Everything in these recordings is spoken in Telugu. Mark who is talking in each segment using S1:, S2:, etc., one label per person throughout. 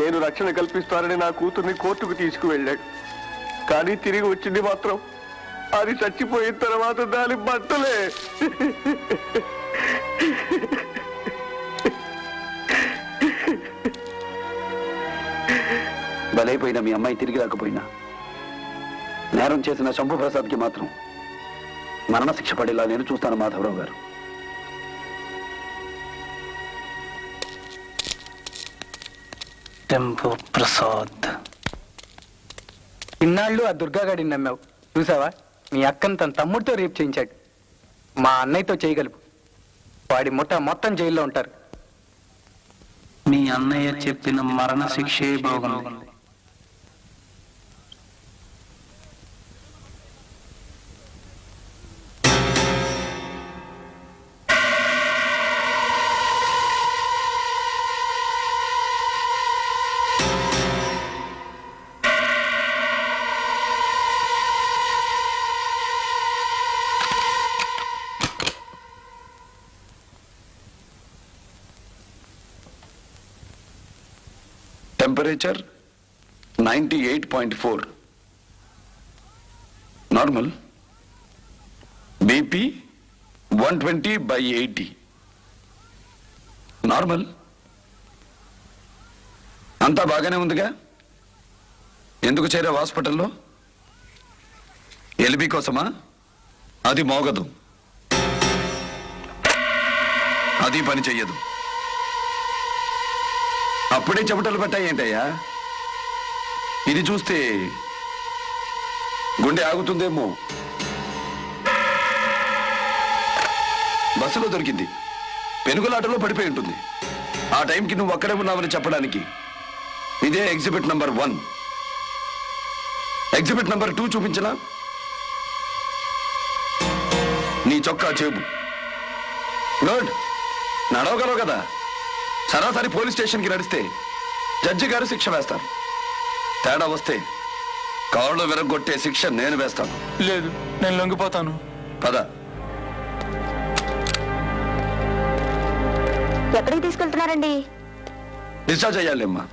S1: నేను రక్షణ కల్పిస్తానని నా కూతుర్ని కోర్టుకు తీసుకువెళ్ళాడు. కానీ తిరిగి వచ్చింది మాత్రం అది చచ్చిపోయిన తర్వాత దాని బట్టలే.
S2: బలైపోయిన మీ అమ్మాయి తిరిగి రాకపోయినా నేరం చేసిన శంభుప్రసాద్కి మాత్రం మరణశిక్ష పడేలా నేను చూస్తాను మాధవరావు గారు.
S3: శంభుప్రసాద్, ఇన్నాళ్ళు ఆ దుర్గాగాడిని నమ్మావు చూసావా? మీ అక్కను తన తమ్ముడితో రేపు చేయించాడు. మా అన్నయ్యతో చేయగలవు. వాడి ముఠా మొత్తం జైల్లో ఉంటారు.
S4: మీ అన్నయ్య చెప్పిన మరణ శిక్షే బాగుంది.
S2: Temperature 98.4, normal. BP 120/80, normal. అంతా బాగానే ఉందిగా? ఎందుకు చేరావు హాస్పిటల్లో? ఎల్బీ కోసమా? అది మోగదు, అది పని చెయ్యదు. అప్పుడే చెమటలు పట్టాయి ఏంటయ్యా? ఇది చూస్తే గుండె ఆగుతుందేమో. బస్సులో దొరికింది, పెనుగులాటలో పడిపోయి ఉంటుంది. ఆ టైంకి నువ్వు అక్కడే ఉన్నావని చెప్పడానికి ఇదే ఎగ్జిబిట్ నంబర్ 1. Exhibit number 2 చూపించనా? నీ చొక్కా చేబు. గుడ్, నడవగలవు కదా? సరాసరి పోలీస్ స్టేషన్కి నడిస్తే జడ్జి గారు శిక్ష వేస్తారు. తేడా వస్తే కాళ్ళు విరగొట్టే శిక్ష నేను వేస్తాను.
S3: లేదు, నేను లొంగిపోతాను.
S2: పద.
S5: ఎక్కడికి తీసుకెళ్తున్నారండి?
S2: డిశ్చార్జ్ అయ్యాలేమ్మా.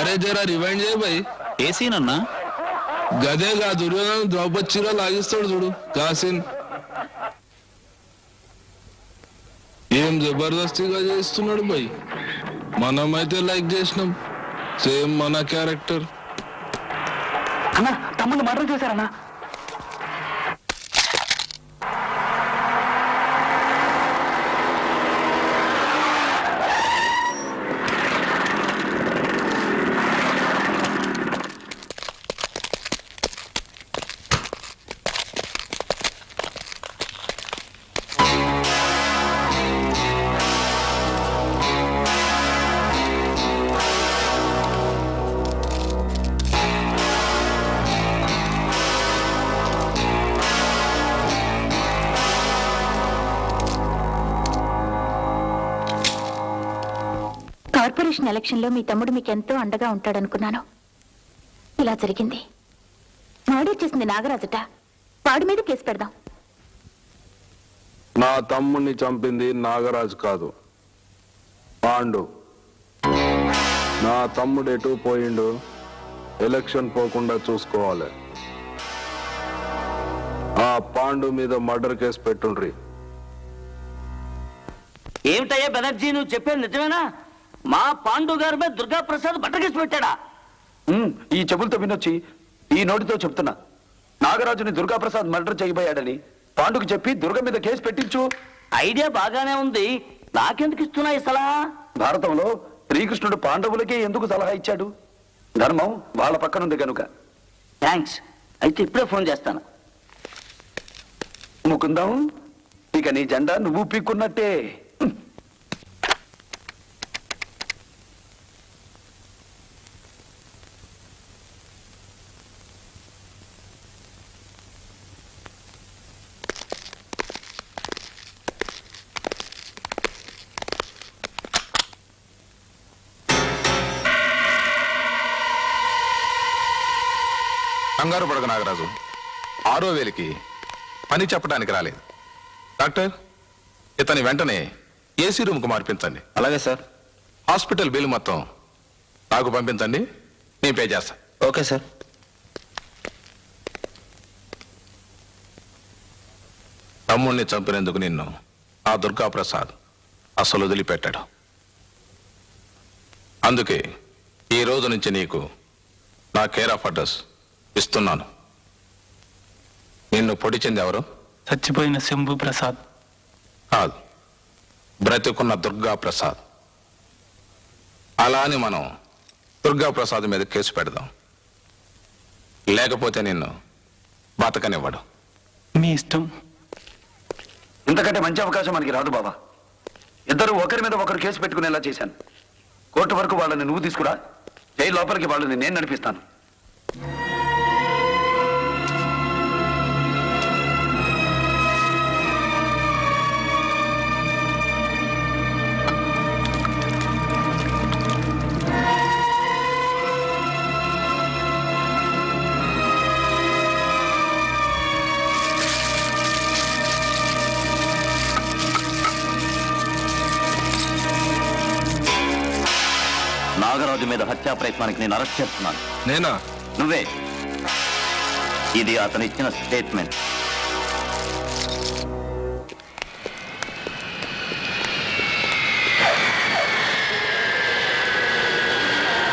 S5: అరే జరా రివైండ్ చేయి భయ్.
S4: ఏ సీన్ అన్నా?
S5: గదేగా దుర్యోధన ద్రౌపది చీర లాగిస్తాడు చూడు కాసిన్. ఏం జబర్దస్తిగా చేస్తున్నాడు భయ్. మనమైతే లైక్ చేసినాం, సేమ్ మన క్యారెక్టర్.
S3: అన్నా తమ్ముడు మర్డర్ చేశారన్నా.
S6: కార్పొరేషన్ ఎలక్షన్ లో మీ తమ్ముడు మీకెంతో అండగా ఉంటాడనుకున్నాను. ఇలా జరిగింది. మర్డర్ చేసింది నాగరాజుట. వాడి మీద కేసు పెడదాం.
S5: నా తమ్ముణ్ణి చంపింది నాగరాజు కాదు, పాండు. నా తమ్ముడు ఎటు పోయిండు, ఎలక్షన్ పోకుండా చూసుకోవాలి. ఆ పాండు మీద మర్డర్ కేసు పెట్టుండ్రి.
S7: ఏమిటయ్యా బెనర్జీ, నువ్వు చెప్పేది నిజమేనా? మా పాండు గారి మీద దుర్గా ప్రసాద్ బట్టకేసి పెట్టాడా?
S2: ఈ చెవులతో వినొచ్చి ఈ నోటితో చెప్తున్నా. నాగరాజుని దుర్గాప్రసాద్ మర్డర్ చేయబోయాడని పాండుకు చెప్పి దుర్గ మీద కేసు పెట్టించు.
S7: ఐడియా బాగానే ఉంది, నాకెందుకు ఇస్తున్నాయి సలహా?
S2: భారతంలో శ్రీకృష్ణుడు పాండవులకే ఎందుకు సలహా ఇచ్చాడు? ధర్మం వాళ్ళ పక్కనుంది గనుక.
S7: థ్యాంక్స్. అయితే ఇప్పుడే ఫోన్ చేస్తాను.
S2: ముకుందాం, ఇక నీ జెండా నువ్వు పీక్కున్నట్టే.
S8: కంగారు పడక నాగరాజు, 6వ వేలికి పని చెప్పడానికి రాలేదు. డాక్టర్, ఇతని వెంటనే ఏసీ రూమ్కు మార్పించండి.
S2: అలాగే సార్.
S8: హాస్పిటల్ బిల్ మొత్తం నాకు పంపించండి, నేను పే చేస్తా.
S2: Okay sir.
S8: తమ్ముణ్ణి చంపినందుకు నిన్ను ఆ దుర్గాప్రసాద్ అసలు వదిలిపెట్టాడు. అందుకే ఈ రోజు నుంచి నీకు నా కేర్ ఆఫ్ అడ్రస్ ఇస్తున్నాను. నిన్ను పొడిచింది ఎవరు?
S4: చచ్చిపోయిన శంభు ప్రసాద్.
S8: కాదు, బ్రతికున్న దుర్గా ప్రసాద్. అలా అని మనం దుర్గా ప్రసాద్ మీద కేసు పెడదాం, లేకపోతే నిన్ను బతకనివ్వడు.
S4: మీ ఇష్టం.
S2: ఇంతకంటే మంచి అవకాశం మనకి రాదు బాబా. ఇద్దరు ఒకరి మీద ఒకరు కేసు పెట్టుకునేలా చేశాను. కోర్టు వరకు వాళ్ళని నువ్వు తీసుకురా, జైలు లోపలికి వాళ్ళని నేను నడిపిస్తాను.
S7: నాగరాజు మీద హత్యా ప్రయత్నానికి నేను అరెస్ట్ చేస్తున్నాను.
S8: నేనా?
S7: నువ్వే. ఇది అతను ఇచ్చిన స్టేట్మెంట్.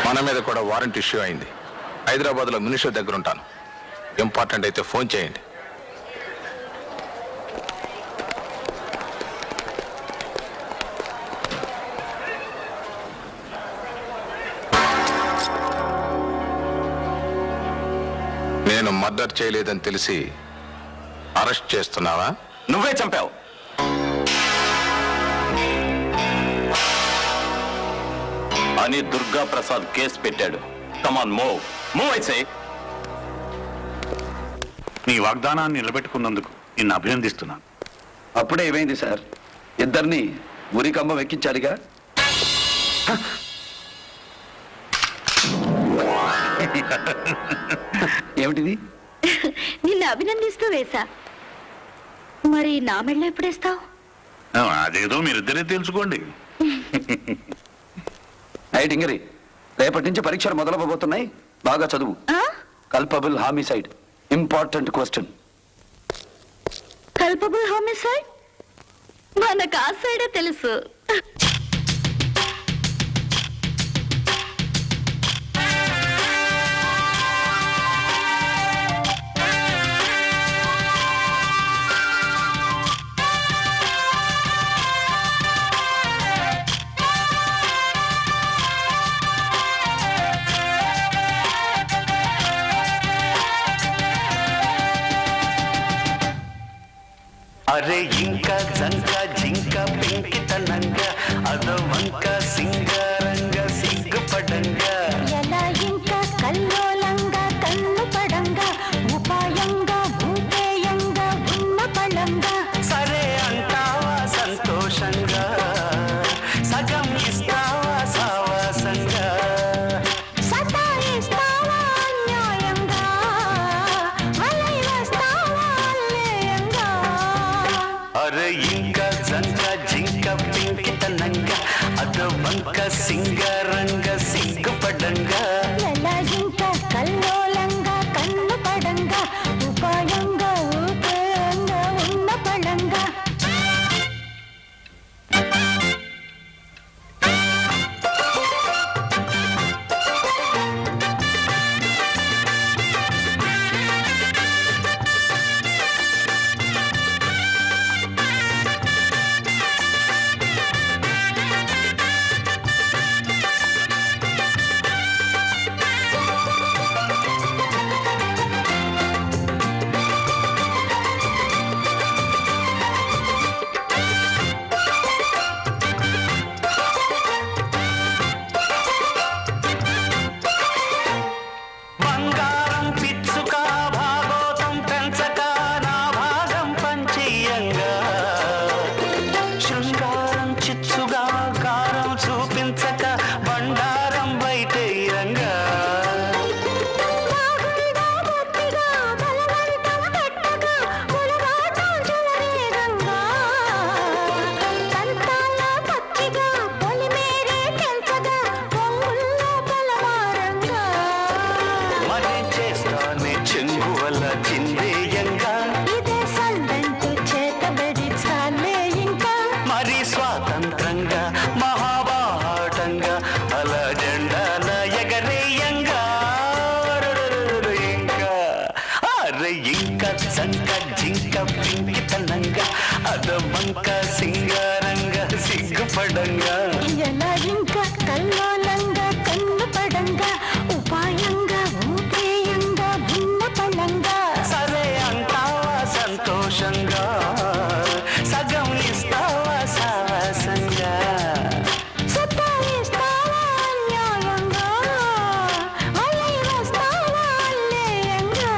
S8: మన మీద కూడా వారెంట్ ఇష్యూ అయింది. హైదరాబాద్లో మినిస్టర్ దగ్గర ఉంటాను. ఇంపార్టెంట్ అయితే ఫోన్ చేయండి. నేను మర్డర్ చేయలేదని తెలిసి అరెస్ట్ చేస్తున్నావా?
S2: నువ్వే చంపావు.
S7: అని దుర్గా ప్రసాద్ కేసు పెట్టాడు. కమాన్ మూవ్ మూవ్ అయితే.
S9: నీ వాగ్దానాన్ని నిలబెట్టుకున్నందుకు నిన్ను అభినందిస్తున్నాను.
S2: అప్పుడే ఏమైంది సార్? ఇద్దరిని ఉరికమ్మ ఎక్కించాలిగా. ఏమిటిది?
S6: నిన్ను అభినందిస్తూ వేశా. మరి నా మెళ్ళ ఎప్పుడేస్తావు?
S9: అదేదో మీరిద్దరే తెలుసుకోండి.
S2: టింగరి, రేపటి నుంచి పరీక్షలు మొదలవబోతున్నాయి, బాగా చదువు. Culpable homicide, important question.
S6: Culpable homicide మనకు ఆ సైడే తెలుసు.
S10: అరే ఇంకా జంక జింక పెంకితనంగా అదో వంక సింగారంగా సిగ్గుపడంగా
S6: ఎలా ఇంకా కల్లోలంగా కన్ను పడంగా ఉపాయంగా భూపేయంగా ఉన్న పళంగా
S10: సరే అంటావా సంతోషంగా సగం ఇస్తావా సావాసంగా
S6: సతాయిస్తావా అన్యాయంగా వలై వస్తావా అల్లేయంగా.
S10: అరే ఇంకా జంక జింక పెంకితనంగా అదో వంక సింగారంగా సిగ్గుపడంగా
S6: ఎలా ఇంకా కల్లోలంగా కన్ను పడంగా ఉపాయంగా ఊపేయంగా ఉన్న పళంగా
S10: బంగారం పిచ్చుక భాగోతం పెంచక నా భాగం పంచీయంగా శృంగారం చిచ్చుగా కారం చూపించక బండారం బయటేయంగా
S6: బాగుందా బొత్తిగా బలవంతం పెట్టగా ములగాటం చెలరేగంగా సంతాల పచ్చిగా పొలిమేరే తెంచగా పొంగుల్లో బలమారంగా
S10: మరి చేస్తానే చెంగువల చిందేయంగా
S6: ఇదే సందంటూ చేతబడి చాలే ఇంకా
S10: మరి స్వాతంత్రంగా మహాబాటంగా అలా జెండాల ఎగరేయంగా ఇంకా అరే ఇంకా సంక జింక పింకితనంగా అదమంక సింగారంగా సిగ్గుపడంగా
S6: ఎలా ఇంకా కల్లోలంగా కన్ను పడంగా ఉపాయంగా ఊపేయంగా భిన్న పళంగా
S10: సరే అంటావా సంతోషంగా సగం ఇస్తావా సావాసంగా
S6: సతాయిస్తావా అన్యాయంగా వలై వస్తావా అల్లేయంగా.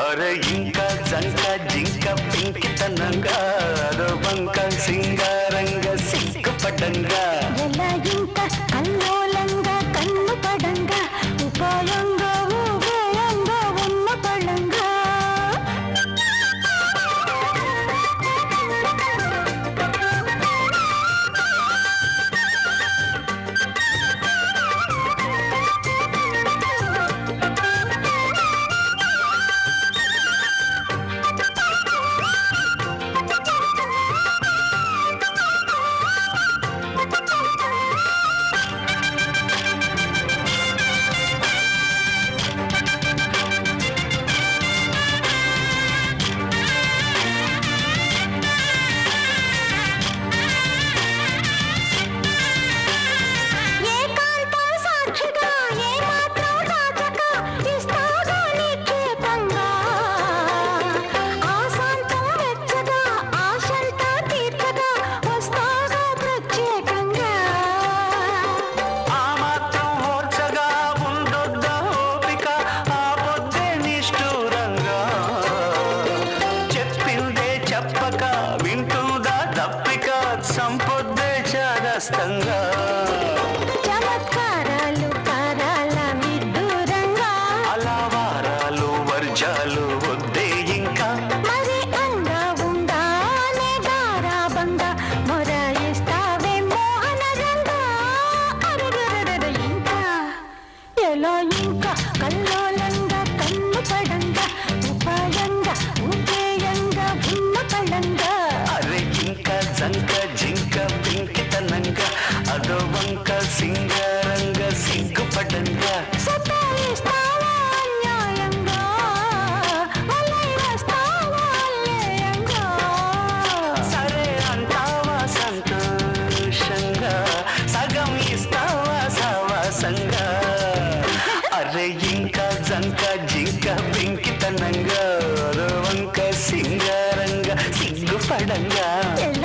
S10: అరే ఇంకా జంక జింక పింకితనంగా అదో బంక సింగారంగా సిగ్గుపడంగా
S6: ఎలా ఇంకా కల్లోలంగా కన్ను పడంగా ఉపాయంగా ఊపేయంగా ఉన్న పళంగా ఏకాంతం సాక్షిగా ఏమాత్రం దాచక ఇస్తాగా నిక్షేపంగా ఆశాంతం వెచ్చగా ఆశంతా తీర్చగా వస్తాగా ప్రత్యేకంగా
S10: ఆ మాత్రం ఓర్చగా ఉండొద్ద ఓపిక ఆ పొద్దే నిష్ఠూరంగా చెప్పిందే చెప్పక వింటుందా తప్పిక సంపొద్దే చాదస్తంగా
S6: చమత్కారాలు కారాల విడ్డూరంగా
S10: అలా వారాలు వర్జాలు వద్దే ఇంకా
S6: మరి అంగా ఉండానే గారాబంగా మొరాయిస్తావే మోహన రంగా అరగరగర ఇంకా
S10: అందంగా